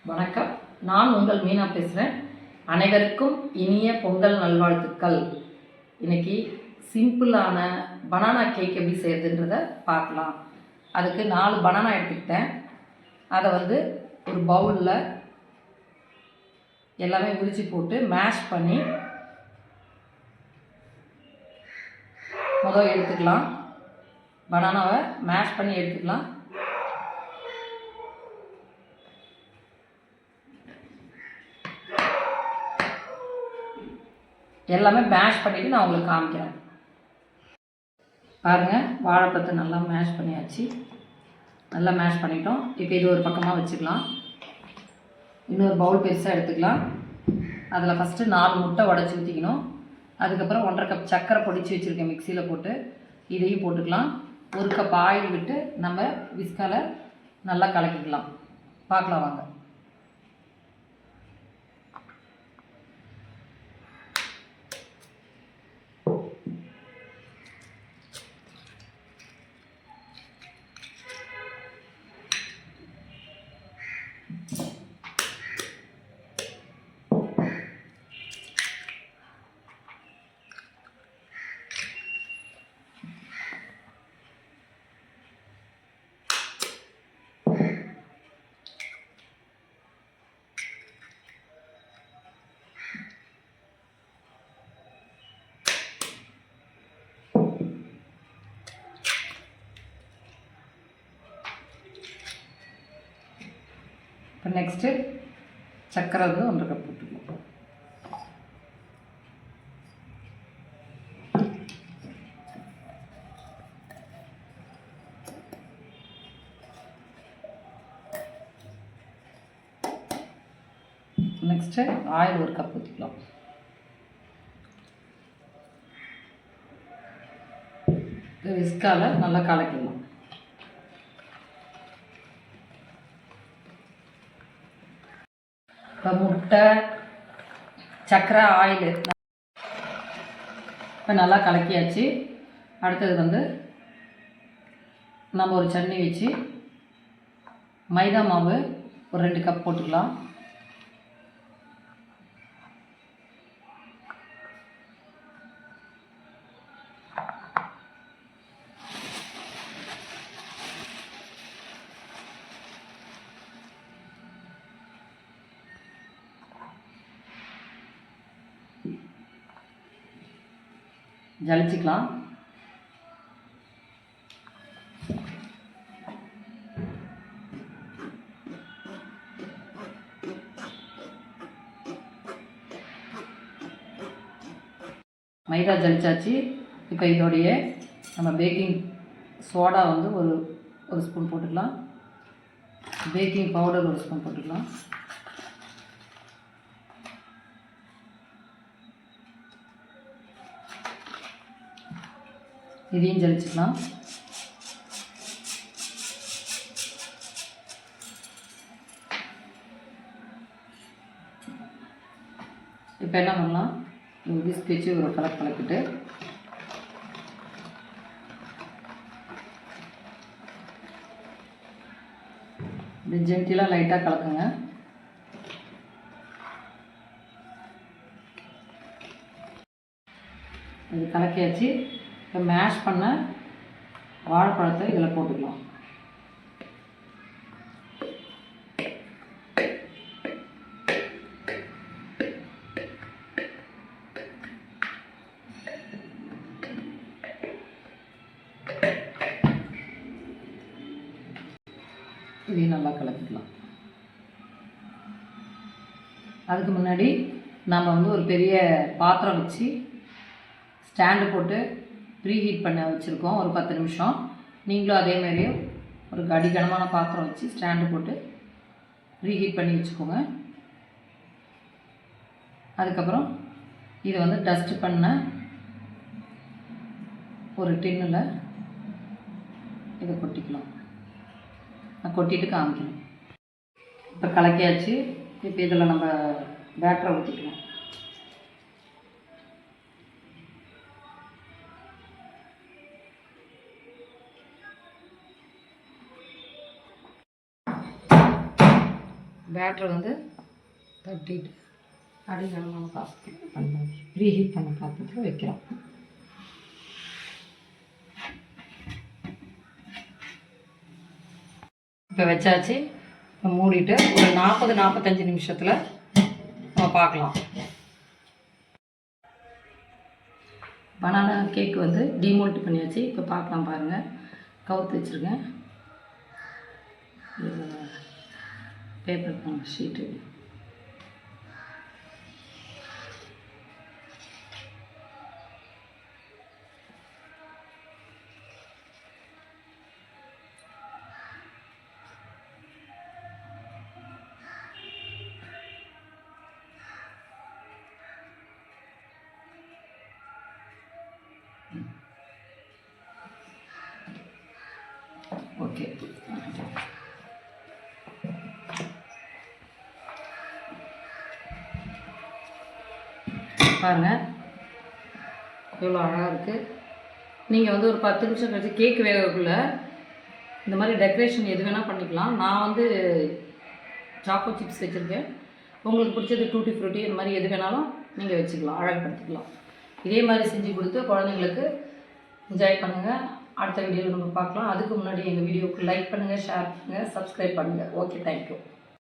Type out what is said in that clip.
வணக்கம். நான் உங்கள் மீனா பேசுகிறேன். அனைவருக்கும் இனிய பொங்கல் நல்வாழ்த்துக்கள். இன்றைக்கி சிம்பிளான பனானா கேக் எப்படி செய்கிறதுன்றதை பார்க்கலாம். அதுக்கு 4 பனானா எடுத்துக்கிட்டேன். அதை ஒரு பவுலில் எல்லாமே உரித்து போட்டு மேஷ் பண்ணி முதல் எடுத்துக்கலாம். பனானாவை மேஷ் பண்ணி எடுத்துக்கலாம். எல்லாமே மேஷ் பண்ணிவிட்டு நான் உங்களுக்கு காமிக்கிறேன். பாருங்கள், வாழைப்பழத்தை நல்லா மேஷ் பண்ணியாச்சு. நல்லா மேஷ் பண்ணிட்டோம். இப்போ இது ஒரு பக்கமாக வச்சுக்கலாம். இன்னொரு பவுல் பெருசாக எடுத்துக்கலாம். அதில் ஃபஸ்ட்டு 4 முட்டை உடச்சி ஊற்றிக்கணும். அதுக்கப்புறம் 1.5 கப் சர்க்கரை பொடிச்சு வச்சுருக்கேன் மிக்சியில் போட்டு. இதையும் போட்டுக்கலாம். 1 கப் ஆயில் விட்டு நம்ம விஸ்கால நல்லா கலக்கிக்கலாம். பார்க்கலாம் வாங்க. இப்போ நெக்ஸ்ட்டு சர்க்கரை 1.5 கப் போட்டுக்கலாம். நெக்ஸ்ட்டு ஆயில் 1 கப் ஊற்றிக்கலாம். விஸ்கால நல்லா கலக்கிடலாம். இப்போ முட்டை, சர்க்கரை, ஆயில் இப்போ நல்லா கலக்கியாச்சு. அடுத்தது நம்ம ஒரு சட்னி வச்சு மைதா மாவு ஒரு 2 கப் போட்டுக்கலாம். ஜலிச்சுக்கலாம். மைதா ஜலிச்சாச்சு. இப்போ இதோடைய நம்ம பேக்கிங் சோடா ஒரு ஸ்பூன் போட்டுக்கலாம். பேக்கிங் பவுடர் 1 ஸ்பூன் போட்டுக்கலாம். இதையும் ஜலிச்சுக்கலாம். இப்போ என்ன பண்ணலாம், விஸ்க் வச்சு ஒரு கலக்கிட்டு இது ஜென்டிலாக லைட்டாக கலக்குங்க. இது கலக்கியாச்சு. இப்போ மேஷ் பண்ண வாழைப்பழத்தை இதில் போட்டுக்கலாம். இதையும் நல்லா கலக்கிக்கலாம். அதுக்கு முன்னாடி நம்ம ஒரு பெரிய பாத்திரம் வச்சு ஸ்டாண்டு போட்டு ப்ரீஹீட் பண்ண வச்சுருக்கோம் ஒரு 10 நிமிஷம். நீங்களும் அதேமாதிரி ஒரு கடிகனமான பாத்திரம் வச்சு ஸ்டாண்டு போட்டு ப்ரீஹீட் பண்ணி வச்சுக்கோங்க. அதுக்கப்புறம் இதை டஸ்ட் பண்ண ஒரு டின்னில் இதை கொட்டிக்கலாம். நான் கொட்டிட்டு காமிக்கிறேன். இப்போ கலக்கியாச்சு. இப்போ இதில் நம்ம பேட்டரை ஊற்றிக்கலாம். பேட்டரை வந்து தட்டிட்டு அடிக்கனமான பாத்திரத்தில் பண்ண ப்ரீஹீட் பண்ண பாத்திரத்தில் வைக்கிறோம். இப்போ வச்சாச்சு. இப்போ மூடிட்டு ஒரு 40-45 நிமிஷத்தில் நம்ம பார்க்கலாம். பனானா கேக் வந்து டீமோல்ட் பண்ணியாச்சு. இப்போ பார்க்கலாம் பாருங்கள். கவுத்து வச்சுருக்கேன். Paper sheet okay. பாருங்கள் எவ்வளோ அழகாக இருக்குது. நீங்கள் வந்து ஒரு 10 நிமிஷம் கழிச்சு கேக் வேகக்குள்ள இந்த மாதிரி டெக்கரேஷன் எது வேணால் பண்ணிக்கலாம். நான் வந்து சாக்கோ சிப்ஸ் வச்சுருக்கேன். உங்களுக்கு பிடிச்சது டூட்டி ஃப்ரூட்டி இந்த மாதிரி எது வேணாலும் நீங்கள் வச்சுக்கலாம், அழகுப்படுத்திக்கலாம். இதே மாதிரி செஞ்சு கொடுத்து குழந்தைங்களுக்கு என்ஜாய் பண்ணுங்கள். அடுத்த வீடியோவில் நம்ம பார்க்கலாம். அதுக்கு முன்னாடி எங்கள் வீடியோவுக்கு லைக் பண்ணுங்கள், ஷேர் பண்ணுங்கள், சப்ஸ்கிரைப் பண்ணுங்கள். Okay, thank you.